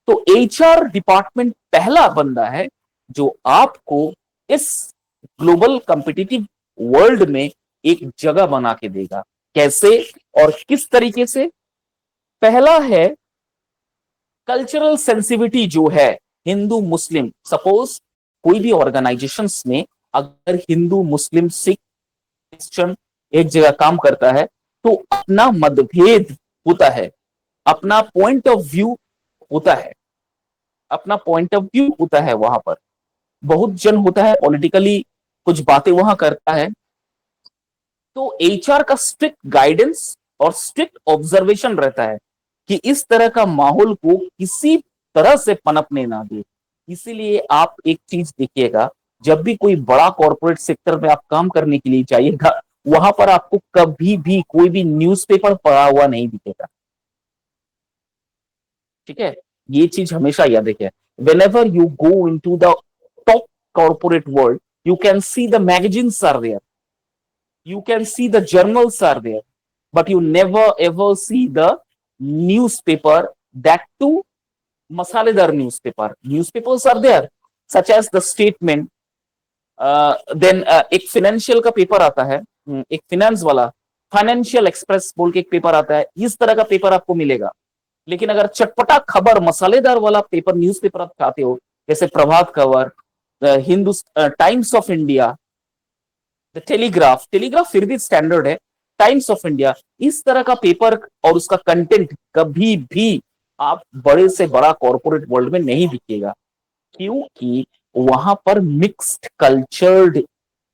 तो एचआर डिपार्टमेंट पहला बंदा है जो आपको इस ग्लोबल कॉम्पिटिटिव वर्ल्ड में एक जगह बना के देगा। कैसे और किस तरीके से? पहला है कल्चरल सेंसिटिविटी जो है हिंदू मुस्लिम, सपोज कोई भी ऑर्गेनाइजेशंस में अगर हिंदू मुस्लिम सिख क्रिश्चियन एक जगह काम करता है तो अपना मतभेद होता है, अपना पॉइंट ऑफ व्यू होता है, अपना पॉइंट ऑफ व्यू होता है। वहां पर बहुत जन होता है, पॉलिटिकली कुछ बातें वहां करता है, तो एचआर का स्ट्रिक्ट गाइडेंस और स्ट्रिक्ट ऑब्जर्वेशन रहता है कि इस तरह का माहौल को किसी तरह से पनपने ना दे। इसीलिए आप एक चीज देखिएगा, जब भी कोई बड़ा कॉर्पोरेट सेक्टर में आप काम करने के लिए जाइएगा, वहां पर आपको कभी भी कोई भी न्यूज़पेपर पढ़ा हुआ नहीं दिखेगा। ठीक है, ये चीज हमेशा याद रखिए। whenever you go into the top corporate world, you can see the magazines are there, you can see the journals are there, but you never ever see the newspaper, that too masaledar newspapers are there such as the statement, then एक financial का paper आता है, एक finance वाला financial express बोल के एक paper आता है, इस तरह का पेपर आपको मिलेगा। लेकिन अगर चटपटा खबर मसालेदार वाला पेपर न्यूज़पेपर आप चाहते हो, जैसे Prabhat Khabar, Hindu times of India, the telegraph फिर भी स्टैंडर्ड है, टाइम्स ऑफ इंडिया, इस तरह का पेपर और उसका कंटेंट कभी भी आप बड़े से बड़ा कॉर्पोरेट वर्ल्ड में नहीं दिखेगा, क्योंकि वहां पर मिक्स्ड कल्चर्ड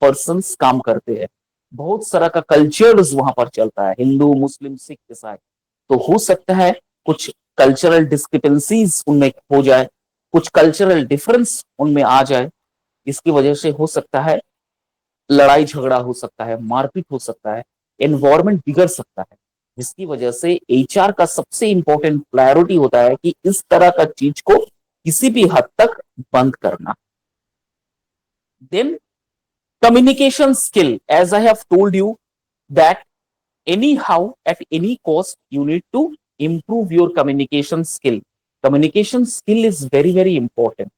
पर्संस काम करते हैं, बहुत सारा का कल्चर्स वहां पर चलता है हिंदू मुस्लिम सिख के साथ। तो हो सकता है कुछ कल्चरल डिस्क्रिपेंसीज उनमें हो जाए, कुछ कल्चरल डिफरेंस उनमें आ जाए, इसकी वजह से हो सकता है लड़ाई झगड़ा हो सकता है, मारपीट हो सकता है, एनवायरमेंट बिगड़ सकता है, जिसकी वजह से एचआर का सबसे इंपॉर्टेंट प्रायोरिटी होता है कि इस तरह का चीज को किसी भी हद तक बंद करना। Then communication skill, as I have told you that anyhow at any cost you need to improve your communication skill. Communication skill is very important,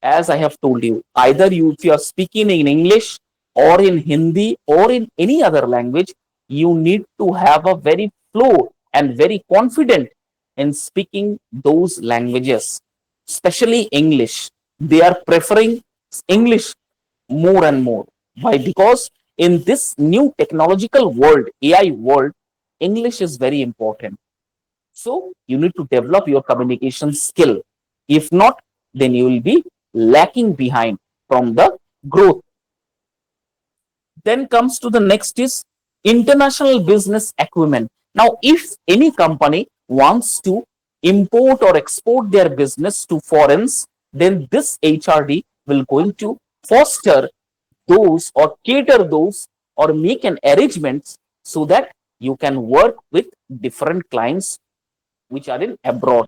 as I have told you, either if you are speaking in English or in Hindi or in any other language, you need to have a very flow and very confident in speaking those languages, especially English. They are preferring English more and more. Why? Because in this new technological world, AI world, English is very important. So you need to develop your communication skill. If not, then you will be lacking behind from the growth. Then comes to the next is international business acumen. Now, if any company wants to import or export their business to foreigners, then this HRD will going to foster those or cater those or make an arrangements so that you can work with different clients which are in abroad.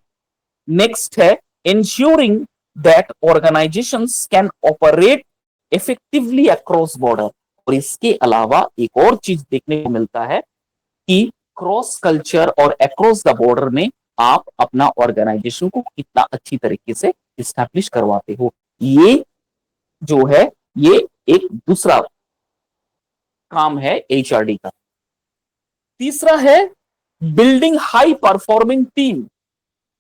Next है ensuring that organizations can operate effectively across border. और इसके अलावा एक और चीज देखने को मिलता है कि क्रॉस कल्चर और अक्रॉस द बॉर्डर में आप अपना ऑर्गेनाइजेशन को कितना अच्छी तरीके से इस्टेब्लिश करवाते हो। ये जो है ये एक दूसरा काम है एचआरडी का। तीसरा है बिल्डिंग हाई परफॉर्मिंग टीम,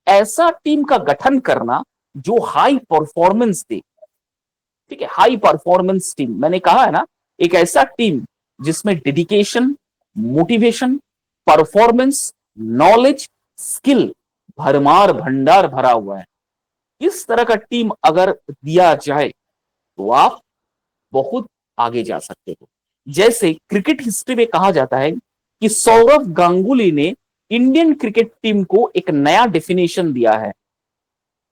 ऐसा टीम का गठन करना जो हाई परफॉर्मेंस दे। ठीक है, हाई परफॉर्मेंस टीम, मैंने कहा है ना, एक ऐसा टीम जिसमें dedication, motivation, performance, knowledge, skill, भरमार भंडार भरा हुआ है। इस तरह का टीम अगर दिया जाए तो आप बहुत आगे जा सकते हो। जैसे क्रिकेट हिस्ट्री में कहा जाता है कि सौरव गांगुली ने इंडियन क्रिकेट टीम को एक नया डेफिनेशन दिया है।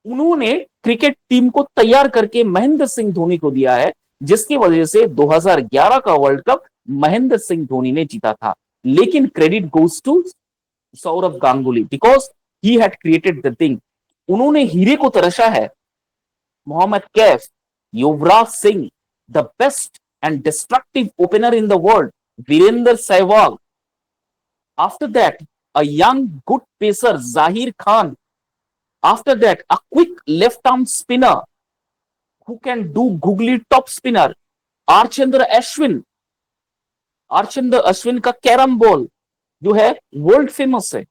उन्होंने क्रिकेट टीम को तैयार करके महेंद्र सिंह धोनी को दिया है, जिसकी वजह से 2011 का वर्ल्ड कप महेंद्र सिंह धोनी ने जीता था। लेकिन credit goes to Sourav Ganguly because he had created the thing. उन्होंने हीरे को तरशा है। Mohammad Kaif, Yuvraj Singh, the best and destructive opener in the world, Virender Sehwag, after that a young good pacer Zahir Khan, after that a quick left arm spinner who can do googly top spinner Ravichandran Ashwin का carrom ball जो है world famous है।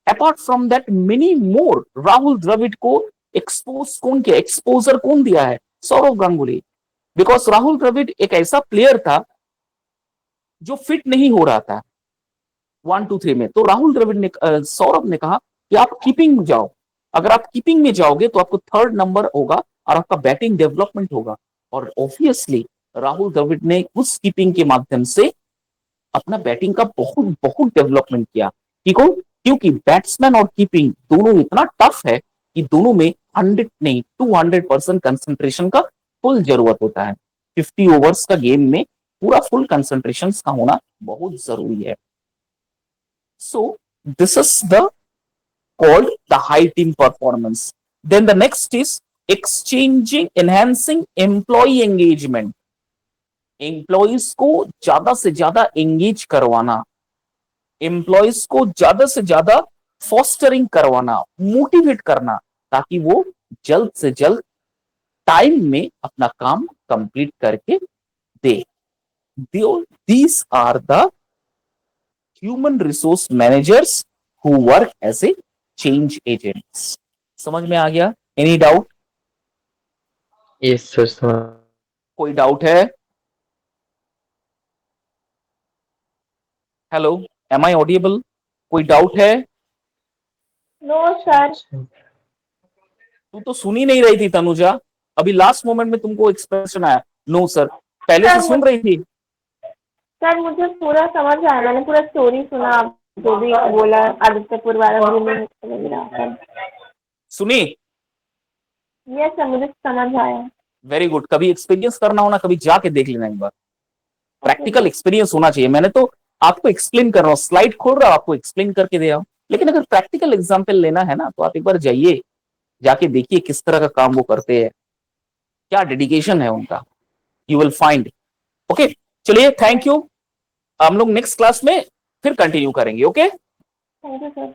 Apart from that many more. Rahul Dravid को exposure कौन दिया है? Sourav Ganguly. Because Rahul Dravid एक ऐसा प्लेयर था जो फिट नहीं हो रहा था 1-2-3 में, तो राहुल द्रविड़ ने सौरभ ने कहा कि आप कीपिंग में जाओ। अगर आप कीपिंग में जाओगे तो आपको 3rd नंबर होगा और आपका बैटिंग डेवलपमेंट होगा। और ऑब्वियसली राहुल द्रविड़ ने उस कीपिंग के माध्यम से अपना बैटिंग का बहुत बहुत डेवलपमेंट किया। ठीक हो, क्योंकि बैट्समैन और कीपिंग दोनों इतना टफ है कि दोनों में 100 नहीं 200% कंसंट्रेशन का फुल जरूरत होता है। 50 ओवर्स का गेम में पूरा फुल कंसंट्रेशन का होना बहुत जरूरी है। So this is the called the high team performance. Then the next is enhancing employee engagement. Employees को ज्यादा से ज्यादा एंगेज करवाना, एम्प्लॉयज को ज्यादा से ज्यादा फॉस्टरिंग करवाना, मोटिवेट करना, ताकि वो जल्द से जल्द टाइम में अपना काम कंप्लीट करके दे। These are the human resource managers who work as a change agents. समझ में आ गया? Any doubt? Yes, sir. Sir. कोई डाउट है? Hello, am I audible? कोई डाउट है? No sir. तू तो सुन ही नहीं रही थी तनुजा, अभी लास्ट मोमेंट में तुमको एक्सप्रेशन आया नो सर। पहले से सुन रही थी? सर मुझे पूरा समझ आया, मैंने पूरा स्टोरी सुना, आप जो भी बोला आदित्यपुर वाला वगैरह सुनी? यस सर, मुझे समझ आया। Very good. कभी एक्सपीरियंस करना हो ना, कभी जाके देख लेना एक बार। प्रैक्टिकल एक्सपीरियंस होना चाहिए। मैंने तो आपको एक्सप्लेन कर रहा हूँ, स्लाइड खोल रहा हूँ, आपको एक्सप्लेन करके दे रहा हूँ, लेकिन अगर प्रैक्टिकल एग्जाम्पल लेना है ना तो आप एक बार जाइए, जाके देखिए किस तरह का काम वो करते हैं, क्या डेडिकेशन है उनका। You will find. ओके, चलिए, थैंक यू। हम लोग नेक्स्ट क्लास में फिर कंटिन्यू करेंगे। Okay, thank you sir.